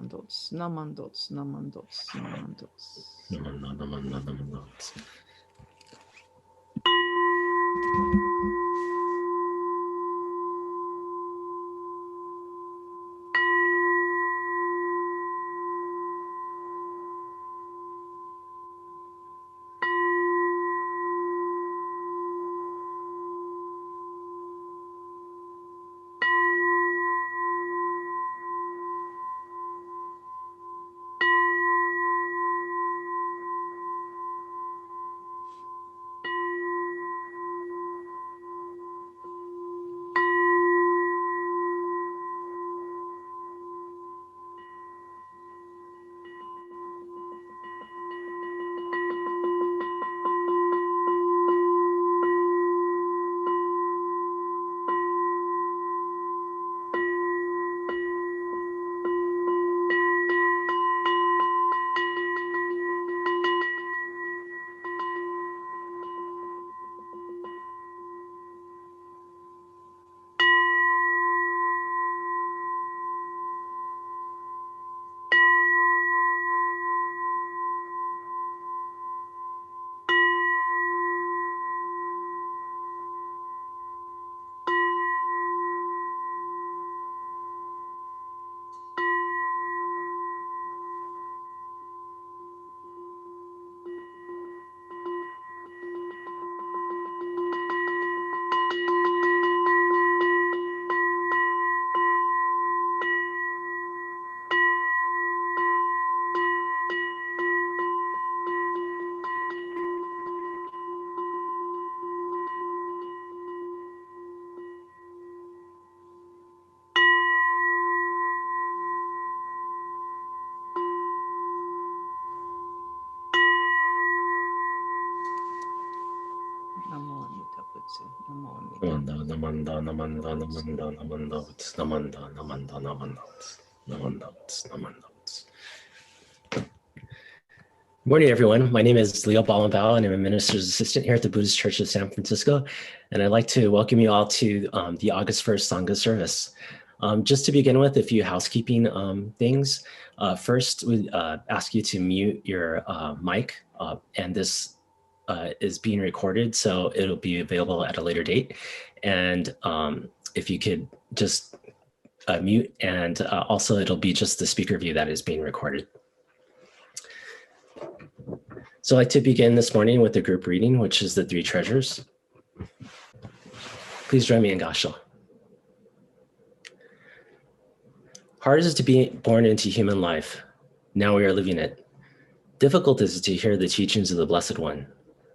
namandots, namandots, namandots, namandots. Namanda, namanda, namanda. Namo Amida Butsu, Namo Amida. Namanda, namanda, namanda, namanda, namanda, namanda, namanda, namanda, namanda, namanda. Good morning, everyone. My name is Leo Ballenbao, and I'm a minister's assistant here at the Buddhist Church of San Francisco. And I'd like to welcome you all to the August 1st Sangha Service. Just to begin with, a few housekeeping things. First, we ask you to mute your mic, and this is being recorded, so it'll be available at a later date. And if you could just mute, and also it'll be just the speaker view that is being recorded. So I'd like to begin this morning with a group reading, which is the Three Treasures. Please join me in Kansho. Hard is it to be born into human life. Now we are living it. Difficult is it to hear the teachings of the Blessed One.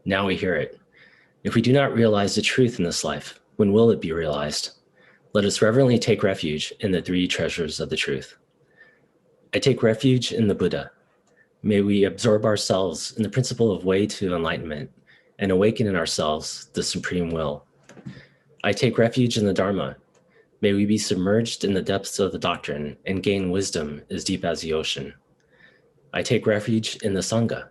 Now we hear it. If we do not realize the truth in this life, when will it be realized? Let us reverently take refuge in the three treasures of the truth. I take refuge in the Buddha. May we absorb ourselves in the principle of way to enlightenment and awaken in ourselves the supreme will. I take refuge in the Dharma. May we be submerged in the depths of the doctrine and gain wisdom as deep as the ocean. I take refuge in the Sangha.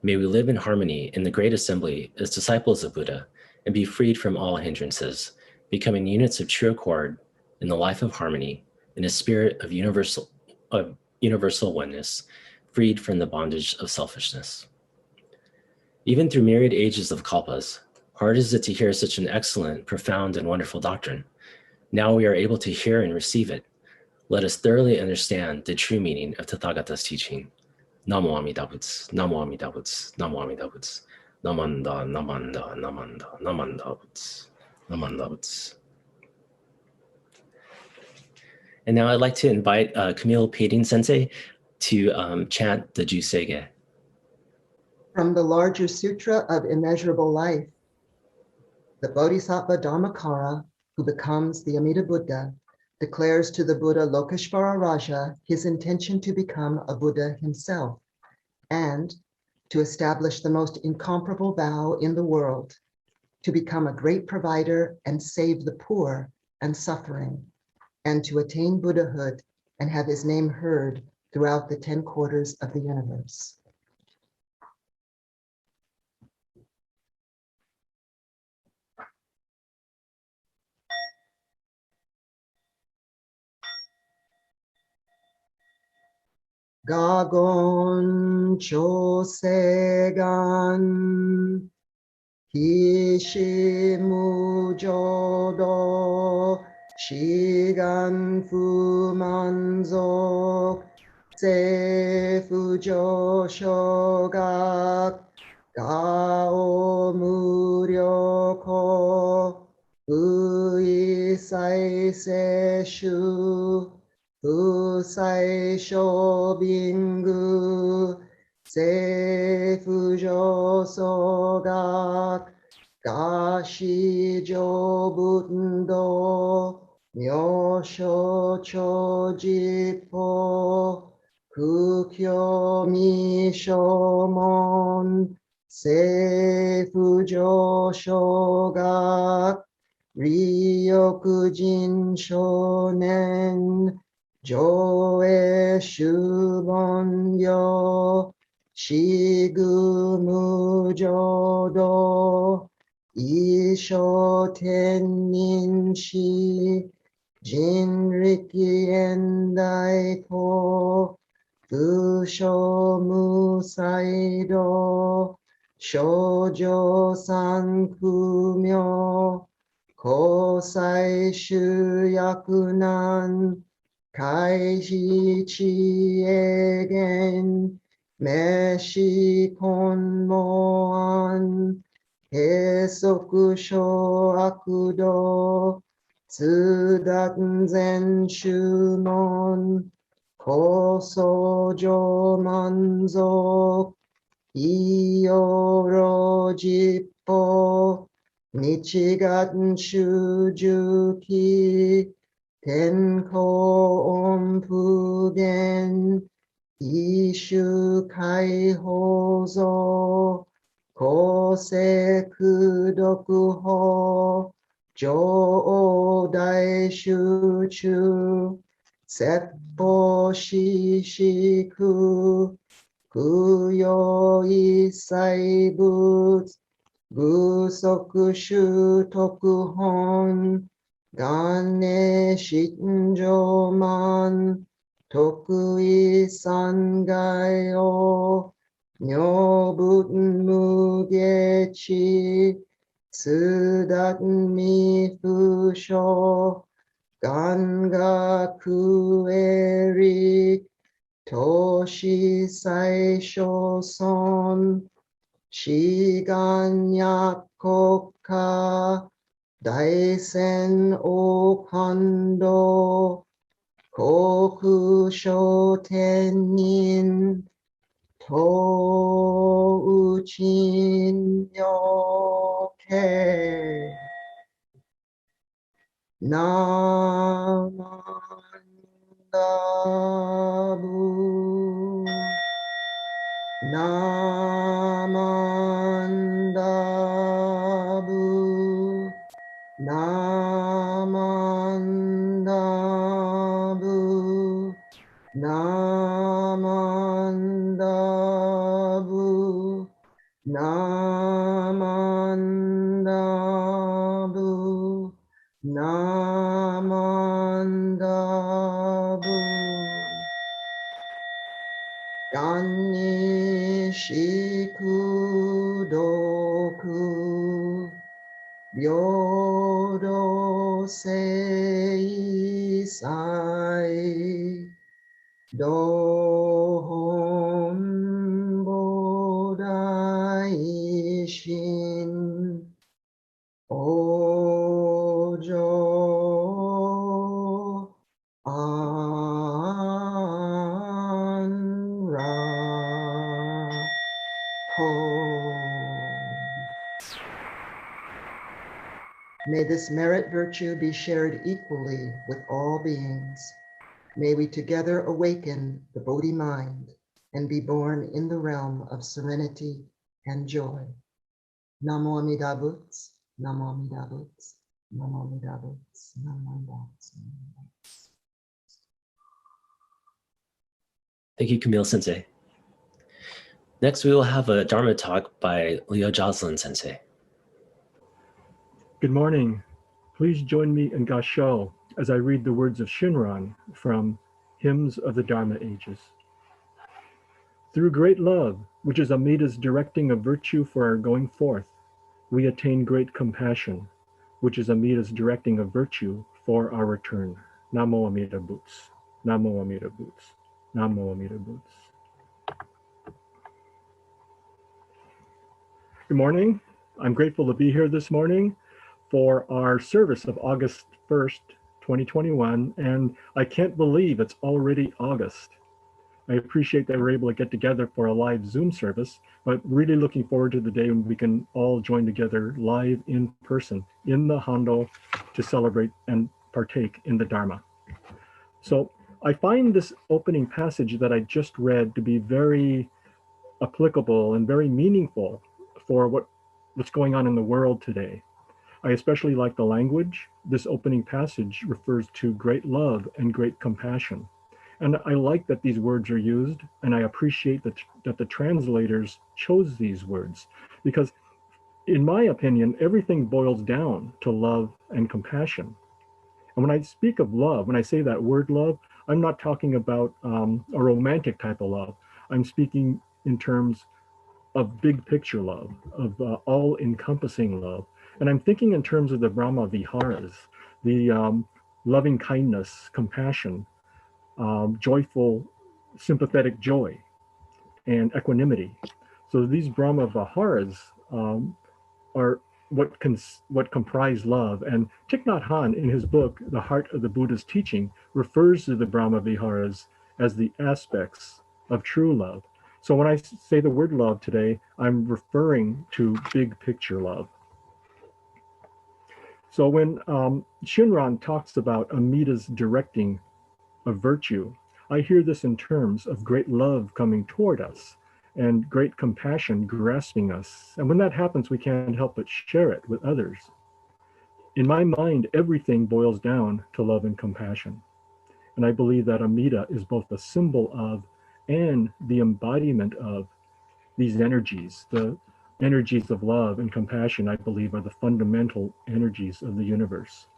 May we live in harmony in the great assembly as disciples of Buddha and be freed from all hindrances, becoming units of true accord in the life of harmony, in a spirit of universal oneness, freed from the bondage of selfishness. Even through myriad ages of kalpas, hard is it to hear such an excellent, profound, and wonderful doctrine. Now we are able to hear and receive it. Let us thoroughly understand the true meaning of Tathagata's teaching. Namo Amida Butsu, Namo Amida Butsu, Namo Amida Butsu, Namanda, Namanda, Namanda, Namanda Butsu, Namanda Butsu. And now I'd like to invite Camille Sensei to chant the Juseige. From the larger Sutra of Immeasurable Life, the Bodhisattva Dharmakara, who becomes the Amida Buddha, declares to the Buddha Lokeshvara Raja his intention to become a Buddha himself and to establish the most incomparable vow in the world, to become a great provider and save the poor and suffering, and to attain Buddhahood and have his name heard throughout the 10 quarters of the universe. Gagon chosegan Kishimu jodo Shigan fumanzo Seifujo shogak Gao muryoko Uisai seishu Usai shobingu Seifujo sogak Gashi jobundo Myosho chojipo Kukyo mishomon Seifujo shogak Ryokujin shonen Joe shubongyo Shigumu jodo Isho tenin shi Jinriki endai ko Fusho musaido Shoujo sankumyo Kosai shuyakunan Kaishi chiegen Meshi konmoan Hesoku sho akudo Tsudaten zen shumon Kosojo manzo Iyoro jippo Nichigaten shujuki Tenko ompugen Ishu kai hozo Kose kudoku ho Jo dai shuchu Seppo shishiku Kuyo isai butsu Gusoku shutoku hon Gane shinjo man Tokui sangai o Nyobuten mugechi Tsudaten mi fusho Ganga kueri Toshi saisho son Shigan yakoka Daisen o kando Koku shotenin To uchin yoke Namandabu Namandabu Namandabu Namandabu Namandabu Namandabu Ganni shikudoku Byodo sei sai Dohon bodai shin Ojo anra May this merit virtue be shared equally with all beings. May we together awaken the Bodhi mind and be born in the realm of serenity and joy. Namo Amida Butsu, Namo Amida Butsu, Namo Amida Butsu, Namo Amida Butsu. Thank you, Camille Sensei. Next, we will have a Dharma talk by Leo Jocelyn Sensei. Good morning. Please join me in Kansho as I read the words of Shinran from Hymns of the Dharma Ages. Through great love, which is Amida's directing of virtue for our going forth, we attain great compassion, which is Amida's directing of virtue for our return. Namo Amida Boots. Namo Amida Boots. Namo Amida Boots. Good morning. I'm grateful to be here this morning for our service of August 1st, 2021. And I can't believe it's already August. I appreciate that we're able to get together for a live Zoom service, but really looking forward to the day when we can all join together live in person in the Hondo to celebrate and partake in the Dharma. So I find this opening passage that I just read to be very applicable and very meaningful for what's going on in the world today. I especially like the language. This opening passage refers to great love and great compassion. And I like that these words are used, and I appreciate that the translators chose these words, because in my opinion, everything boils down to love and compassion. And when I speak of love, when I say that word love, I'm not talking about a romantic type of love. I'm speaking in terms of big picture love, of all-encompassing love. And I'm thinking in terms of the Brahma Viharas, the loving kindness, compassion, joyful, sympathetic joy, and equanimity. So these Brahma Viharas are what comprise love. And Thich Nhat Hanh, in his book, The Heart of the Buddha's Teaching, refers to the Brahma Viharas as the aspects of true love. So when I say the word love today, I'm referring to big picture love. So when Shinran talks about Amida's directing of virtue, I hear this in terms of great love coming toward us and great compassion grasping us. And when that happens, we can't help but share it with others. In my mind, everything boils down to love and compassion. And I believe that Amida is both a symbol of and the embodiment of these energies. The energies of love and compassion, I believe, are the fundamental energies of the universe.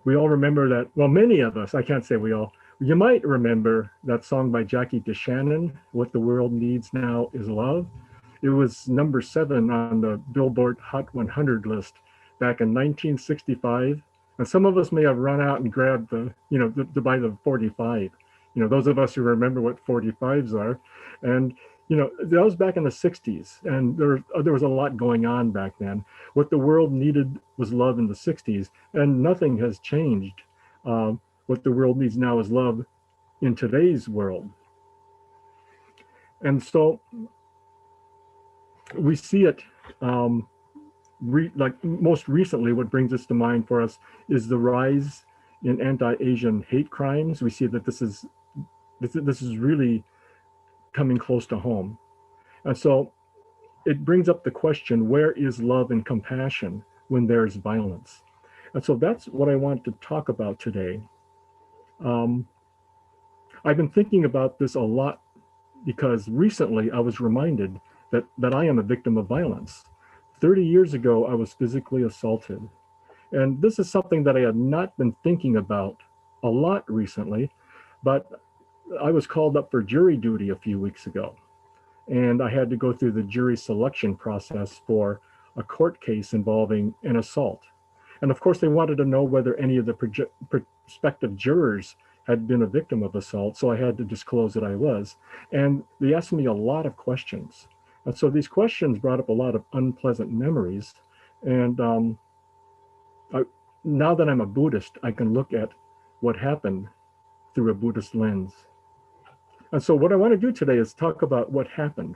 We all remember that, well, many of us, I can't say we all, you might remember that song by Jackie DeShannon, What the World Needs Now is Love. It was number 7 on the Billboard Hot 100 list back in 1965. And some of us may have run out and grabbed the, to buy the 45. Those of us who remember what 45s are. And, that was back in the 60s. And there was a lot going on back then. What the world needed was love in the 60s. And nothing has changed. What the world needs now is love in today's world. And so we see it, like most recently, what brings this to mind for us is the rise in anti-Asian hate crimes. We see that this is really coming close to home. And so it brings up the question, where is love and compassion when there's violence? And so that's what I want to talk about today. I've been thinking about this a lot because recently I was reminded that I am a victim of violence. 30 years ago, I was physically assaulted. And this is something that I had not been thinking about a lot recently, but I was called up for jury duty a few weeks ago. And I had to go through the jury selection process for a court case involving an assault. And of course, they wanted to know whether any of the prospective jurors had been a victim of assault. So I had to disclose that I was. And they asked me a lot of questions. And so these questions brought up a lot of unpleasant memories. And now that I'm a Buddhist, I can look at what happened through a Buddhist lens. And so what I want to do today is talk about what happened.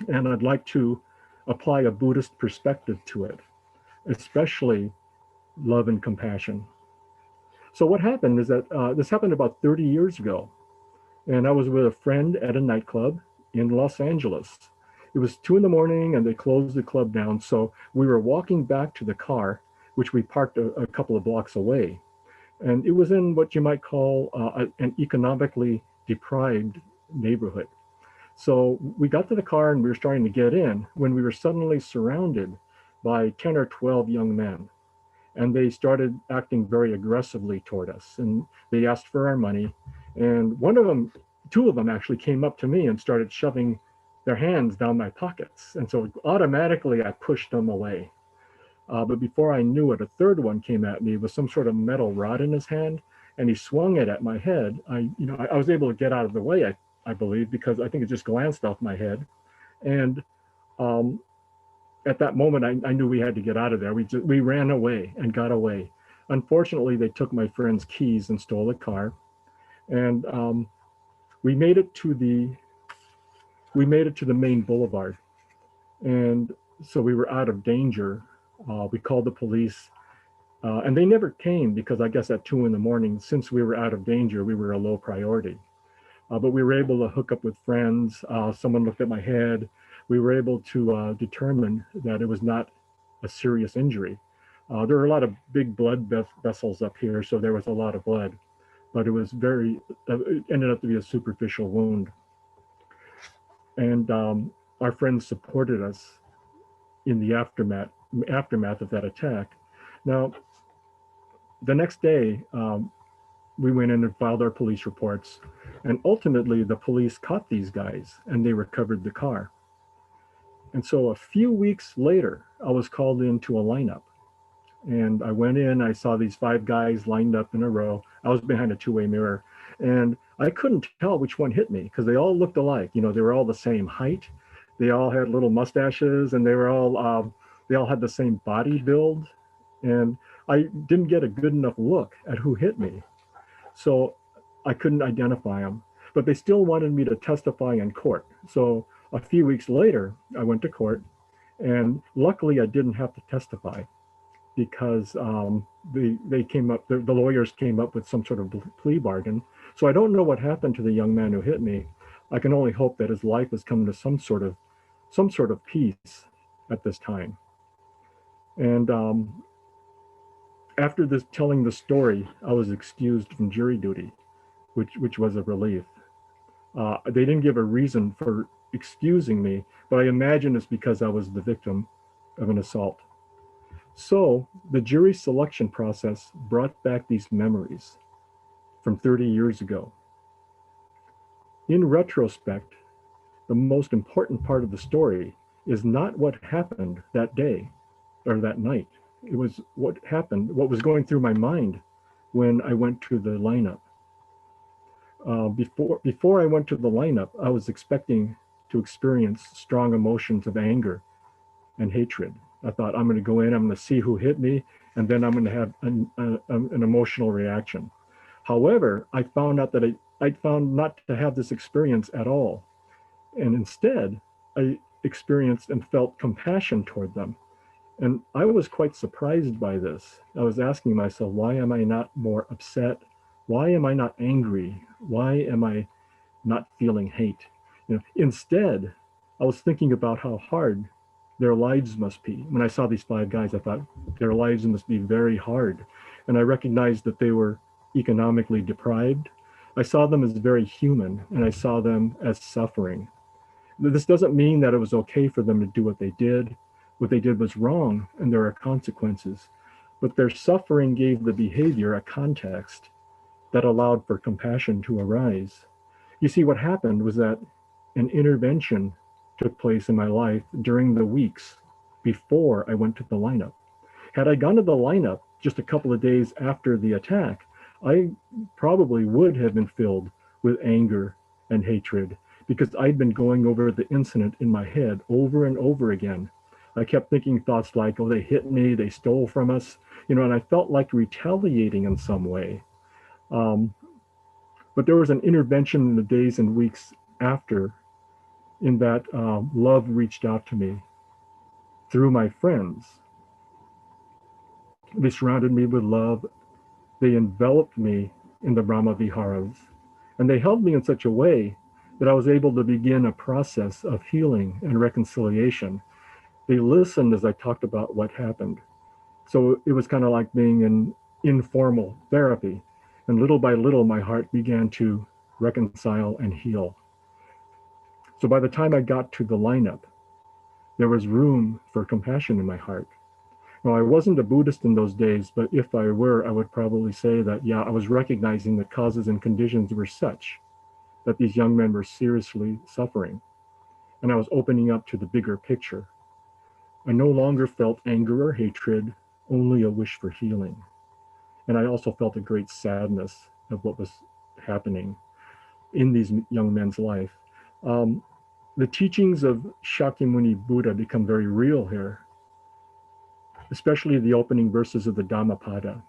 And I'd like to apply a Buddhist perspective to it, especially love and compassion. So what happened is that this happened about 30 years ago. And I was with a friend at a nightclub in Los Angeles. It was 2 in.the morning and they closed the club down. So we were walking back to the car, which we parked a couple of blocks away. And it was in what you might call an economically deprived neighborhood. So we got to the car and we were starting to get in when we were suddenly surrounded by 10 or 12 young men. And they started acting very aggressively toward us. And they asked for our money. And one of them two of them actually came up to me and started shoving their hands down my pockets. And so automatically I pushed them away. But before I knew it, a third one came at me with some sort of metal rod in his hand, and he swung it at my head. I was able to get out of the way, I believe, because I think it just glanced off my head. And at that moment, I knew we had to get out of there. We ran away and got away. Unfortunately, they took my friend's keys and stole the car. And we made it to the main boulevard. And so we were out of danger. We called the police, and they never came because I guess at 2 a.m, since we were out of danger, we were a low priority. But we were able to hook up with friends. Someone looked at my head. We were able to determine that it was not a serious injury. There are a lot of big blood vessels up here, so there was a lot of blood, but it was it ended up to be a superficial wound. And our friends supported us in the aftermath of that attack. Now, the next day, we went in and filed our police reports, and ultimately the police caught these guys and they recovered the car. And so a few weeks later, I was called into a lineup, and I went in, I saw these 5 guys lined up in a row. I was behind a 2-way mirror, and I couldn't tell which one hit me because they all looked alike. They were all the same height. They all had little mustaches, and they all had the same body build. And I didn't get a good enough look at who hit me, so I couldn't identify them. But they still wanted me to testify in court. So a few weeks later, I went to court, and luckily I didn't have to testify because the lawyers came up with some sort of plea bargain. So I don't know what happened to the young man who hit me. I can only hope that his life has come to some sort of peace at this time. And after telling the story, I was excused from jury duty, which was a relief. They didn't give a reason for excusing me, but I imagine it's because I was the victim of an assault. So the jury selection process brought back these memories from 30 years ago. In retrospect, the most important part of the story is not what happened that day or that night. It was what was going through my mind when I went to the lineup. Before I went to the lineup, I was expecting to experience strong emotions of anger and hatred. I thought, I'm going to go in, I'm going to see who hit me, and then I'm going to have an emotional reaction. However, I found out that I found not to have this experience at all. And instead, I experienced and felt compassion toward them. And I was quite surprised by this. I was asking myself, why am I not more upset? Why am I not angry? Why am I not feeling hate? Instead, I was thinking about how hard their lives must be. When I saw these 5 guys, I thought their lives must be very hard. And I recognized that they were economically deprived. I saw them as very human, and I saw them as suffering. This doesn't mean that it was okay for them to do what they did. What they did was wrong, and there are consequences. But their suffering gave the behavior a context that allowed for compassion to arise. You see, what happened was that an intervention took place in my life during the weeks before I went to the lineup. Had I gone to the lineup just a couple of days after the attack, I probably would have been filled with anger and hatred because I'd been going over the incident in my head over and over again. I kept thinking thoughts like, oh, they hit me, they stole from us, and I felt like retaliating in some way. But there was an intervention in the days and weeks after, in that love reached out to me through my friends. They surrounded me with love. They enveloped me in the Brahma Viharas, and they held me in such a way that I was able to begin a process of healing and reconciliation. They listened as I talked about what happened. So it was kind of like being in informal therapy. And little by little, my heart began to reconcile and heal. So by the time I got to the lineup, there was room for compassion in my heart. Now, I wasn't a Buddhist in those days, but if I were, I would probably say that, yeah, I was recognizing that causes and conditions were such that these young men were seriously suffering, and I was opening up to the bigger picture. I no longer felt anger or hatred, only a wish for healing. And I also felt a great sadness of what was happening in these young men's life. The teachings of Shakyamuni Buddha become very real here, especially the opening verses of the Dhammapada.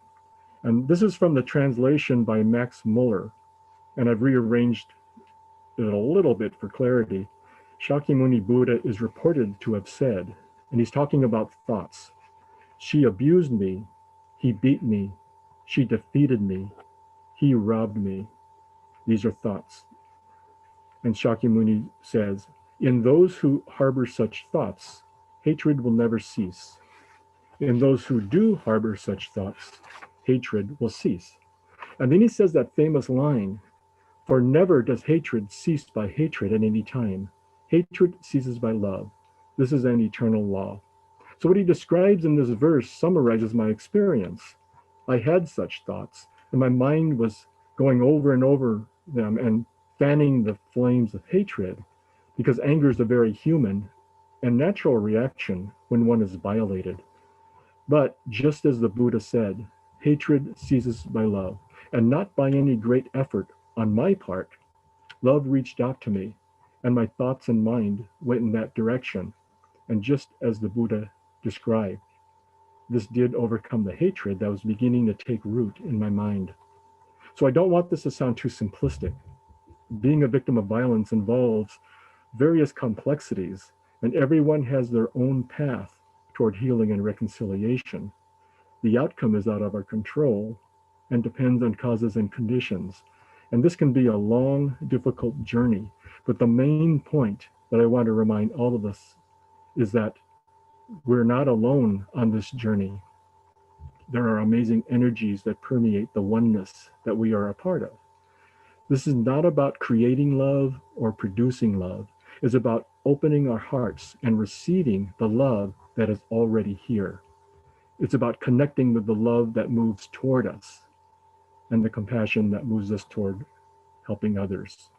And this is from the translation by Max Muller, and I've rearranged it a little bit for clarity. Shakyamuni Buddha is reported to have said, and he's talking about thoughts, "She abused me, he beat me, she defeated me, he robbed me." These are thoughts. And Shakyamuni says, "In those who harbor such thoughts, hatred will never cease. In those who do harbor such thoughts, hatred will cease." And then he says that famous line, "For never does hatred cease by hatred at any time. Hatred ceases by love. This is an eternal law." So what he describes in this verse summarizes my experience. I had such thoughts, and my mind was going over and over them and fanning the flames of hatred, because anger is a very human and natural reaction when one is violated. But just as the Buddha said, hatred ceases by love, and not by any great effort on my part. Love reached out to me, and my thoughts and mind went in that direction. And just as the Buddha described, this did overcome the hatred that was beginning to take root in my mind. So I don't want this to sound too simplistic. Being a victim of violence involves various complexities, and everyone has their own path toward healing and reconciliation. The outcome is out of our control and depends on causes and conditions. And this can be a long, difficult journey. But the main point that I want to remind all of us is that we're not alone on this journey. There are amazing energies that permeate the oneness that we are a part of. This is not about creating love or producing love. It's about opening our hearts and receiving the love that is already here. It's about connecting with the love that moves toward us and the compassion that moves us toward helping others.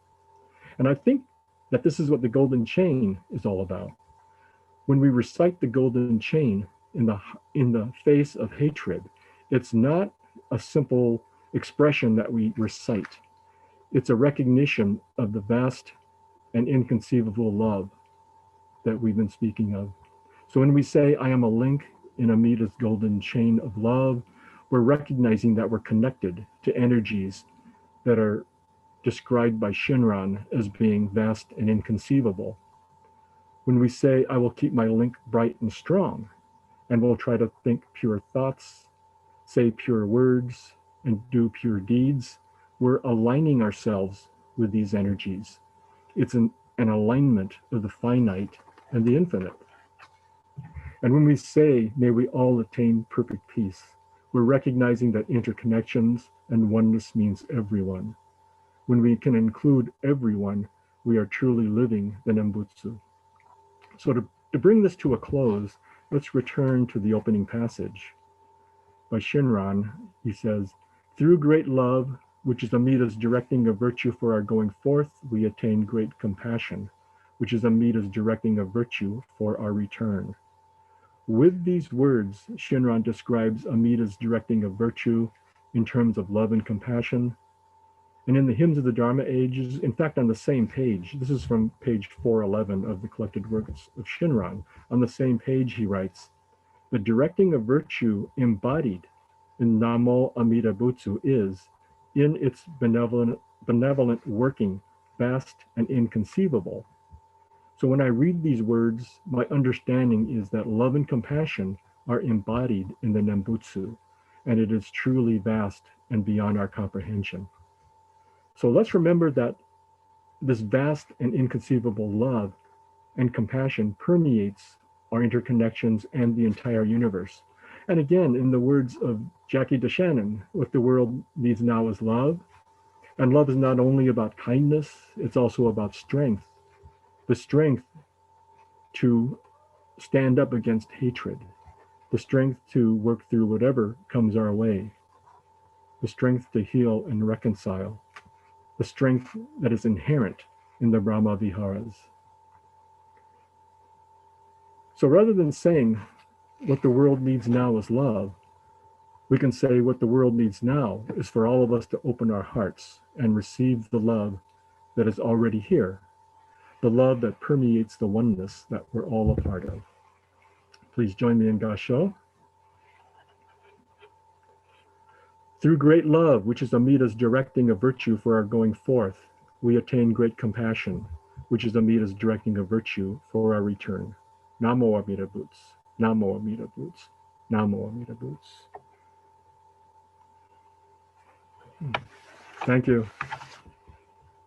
And I think that this is what the golden chain is all about. When we recite the golden chain in the face of hatred, it's not a simple expression that we recite. It's a recognition of the vast and inconceivable love that we've been speaking of. So when we say, "I am a link in Amita's golden chain of love," we're recognizing that we're connected to energies that are described by Shinran as being vast and inconceivable. When we say, "I will keep my link bright and strong," and we'll try to think pure thoughts, say pure words, and do pure deeds, we're aligning ourselves with these energies. It's an alignment of the finite and the infinite. And when we say, "May we all attain perfect peace," we're recognizing that interconnections and oneness means everyone. When we can include everyone, we are truly living the Nembutsu. So to bring this to a close, let's return to the opening passage. By Shinran, he says, "Through great love, which is Amita's directing of virtue for our going forth, we attain great compassion, which is Amita's directing of virtue for our return." With these words, Shinran describes Amita's directing of virtue in terms of love and compassion. And in the Hymns of the Dharma Ages, in fact, on the same page, this is from page 411 of the Collected Works of Shinran, on the same page he writes, "The directing of virtue embodied in Namo Amida Butsu is, in its benevolent working, vast and inconceivable." So when I read these words, my understanding is that love and compassion are embodied in the Nembutsu, and it is truly vast and beyond our comprehension. So let's remember that this vast and inconceivable love and compassion permeates our interconnections and the entire universe. And again, in the words of Jackie DeShannon, what the world needs now is love. And love is not only about kindness, it's also about strength. The strength to stand up against hatred, the strength to work through whatever comes our way, the strength to heal and reconcile, the strength that is inherent in the Brahma Viharas. So rather than saying what the world needs now is love, we can say what the world needs now is for all of us to open our hearts and receive the love that is already here, the love that permeates the oneness that we're all a part of. Please join me in Kansho. Through great love, which is Amita's directing of virtue for our going forth, we attain great compassion, which is Amita's directing of virtue for our return. Namo Amida Boots, Namo Amida Boots, Namo Amida Boots. Thank you.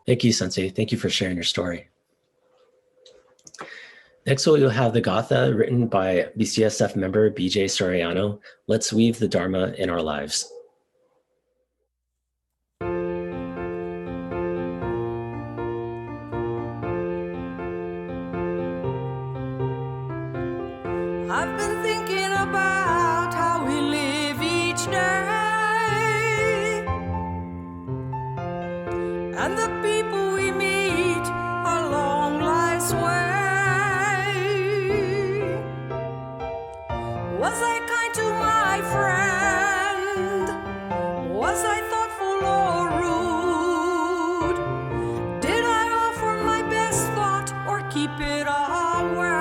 Thank you, Sensei. Thank you for sharing your story. Next, we'll have the Gatha written by BCSF member BJ Soriano. Let's weave the Dharma in our lives. I've been thinking about how we live each day and the people we meet along life's way. Was I kind to my friend? Was I thoughtful or rude? Did I offer my best thought or keep it away?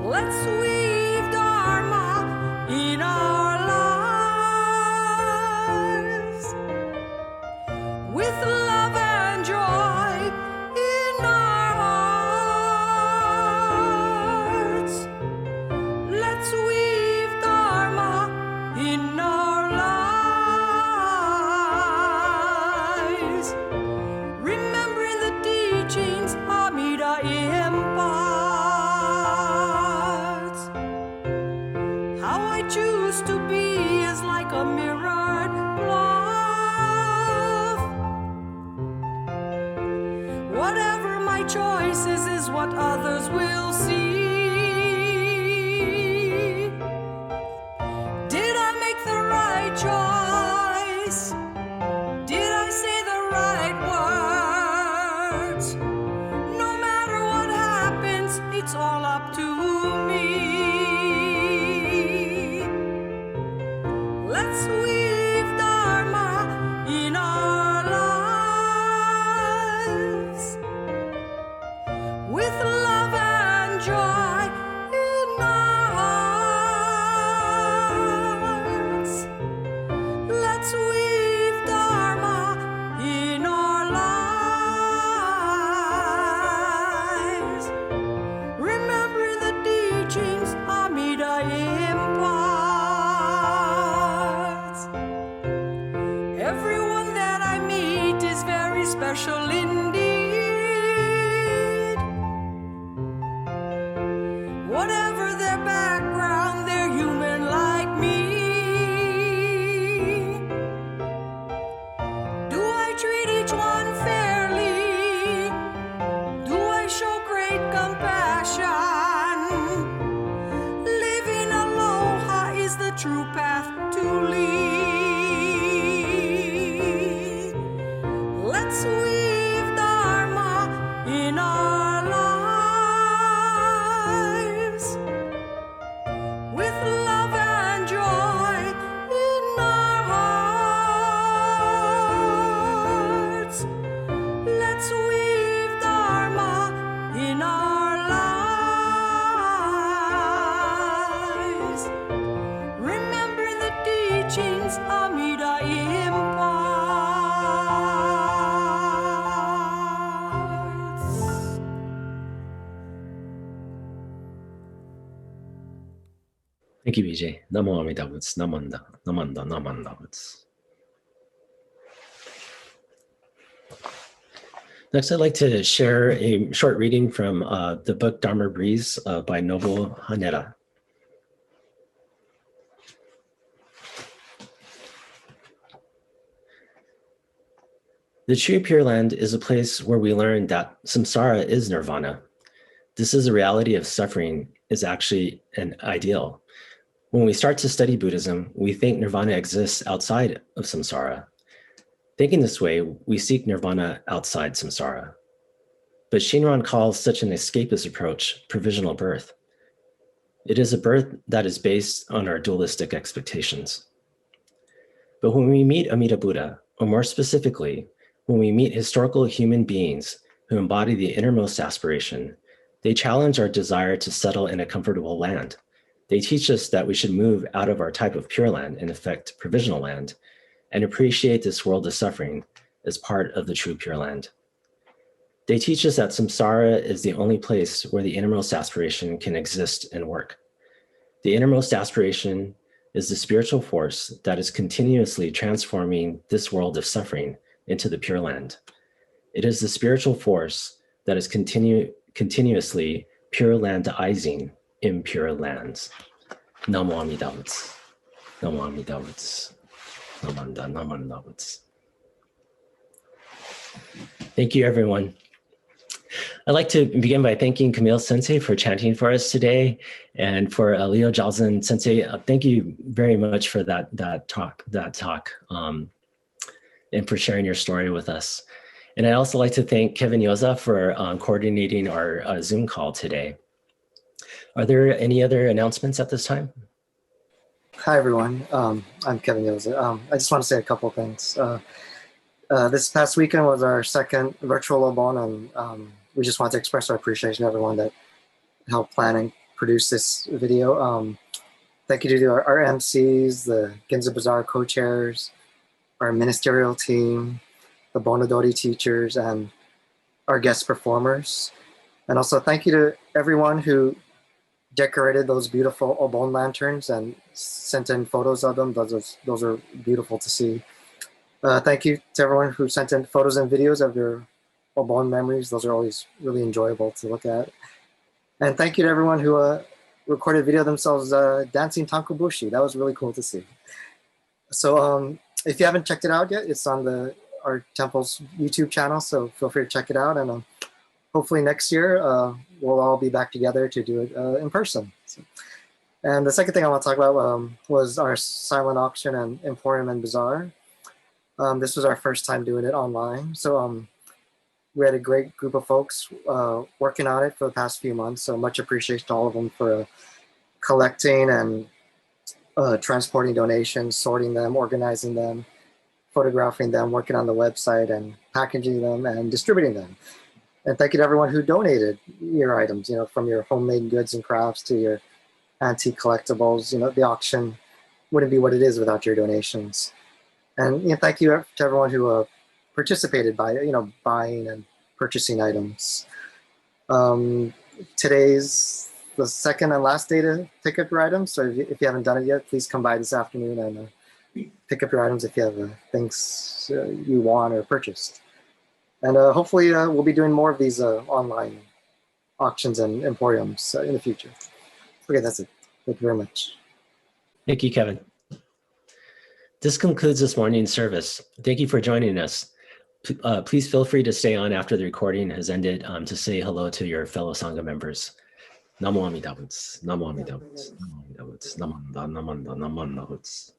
Let's weave Dharma in our lives with love and joy in our hearts. Let's weave Dharma in our lives, remembering the teachings Amida imparts. How I choose to be is like a mirrored glove. Whatever my choices is what others will see. Did I make the right choice? Did I say the right words? No matter what happens, it's all up to me. Let's weave Dharma in our lives with love and joy in our hearts. Let's weave Dharma in our lives, remembering the teachings Amida imparts. Everyone that I meet is very special indeed. Whatever their background, they're human like me. Do I treat each one fairly? Do I show great compassion? Living aloha is the true path to lead. Let's weave Dharma in our lives with love and joy in our hearts. Let's weave Dharma in our lives, remembering the teachings Amida imparts. Thank you, BJ. Namo Amida Butsu, Namanda, Namanda, Namanda Butsu. Next, I'd like to share a short reading from the book Dharma Breeze by Nobuo Haneda. The true Pure Land is a place where we learn that samsara is nirvana. This is a reality of suffering is actually an ideal. When we start to study Buddhism, we think nirvana exists outside of samsara. Thinking this way, we seek nirvana outside samsara. But Shinran calls such an escapist approach provisional birth. It is a birth that is based on our dualistic expectations. But when we meet Amida Buddha, or more specifically, when we meet historical human beings who embody the innermost aspiration, they challenge our desire to settle in a comfortable land. They teach us that we should move out of our type of pure land, in effect, provisional land, and appreciate this world of suffering as part of the true pure land. They teach us that samsara is the only place where the innermost aspiration can exist and work. The innermost aspiration is the spiritual force that is continuously transforming this world of suffering into the pure land. It is the spiritual force that is continuously pure landizing impure lands. Namo Amida Butsu. Namo Amida Butsu. Namanda Namanda Butsu. Thank you, everyone. I'd like to begin by thanking Camille Sensei for chanting for us today, and for Leo Jalzin Sensei. Thank you very much for that talk, and for sharing your story with us. And I'd also like to thank Kevin Yoza for coordinating our Zoom call today. Are there any other announcements at this time? Hi, everyone. I'm Kevin Yoza. I just want to say a couple things. This past weekend was our second virtual Obon, and we just want to express our appreciation to everyone that helped plan and produce this video. Thank you to our MCs, the Ginza Bazaar co-chairs, our ministerial team, the Bonadori teachers, and our guest performers. And also thank you to everyone who decorated those beautiful Obon lanterns and sent in photos of them. Those are beautiful to see. Thank you to everyone who sent in photos and videos of their Obon memories. Those are always really enjoyable to look at. And thank you to everyone who recorded video themselves dancing Tankobushi. That was really cool to see. So if you haven't checked it out yet, it's on our temple's YouTube channel, so feel free to check it out. And hopefully next year, we'll all be back together to do it in person. So, and the second thing I want to talk about was our silent auction and Emporium and Bazaar. This was our first time doing it online. So we had a great group of folks working on it for the past few months. So much appreciation to all of them for collecting and transporting donations, sorting them, organizing them, photographing them, working on the website, and packaging them and distributing them. And thank you to everyone who donated your items, from your homemade goods and crafts to your antique collectibles. The auction wouldn't be what it is without your donations. And thank you to everyone who participated by buying and purchasing items. Today's the second and last day to pick up your items. So if you haven't done it yet, please come by this afternoon and pick up your items if you have things you want or purchased. And hopefully we'll be doing more of these online auctions and emporiums in the future. Okay, that's it. Thank you very much. Thank you, Kevin. This concludes this morning's service. Thank you for joining us. Please feel free to stay on after the recording has ended to say hello to your fellow Sangha members. Namo Amida Butsu. Namo Amida Butsu. Namo Amida Butsu. Namanda Namanda Namanda Butsu.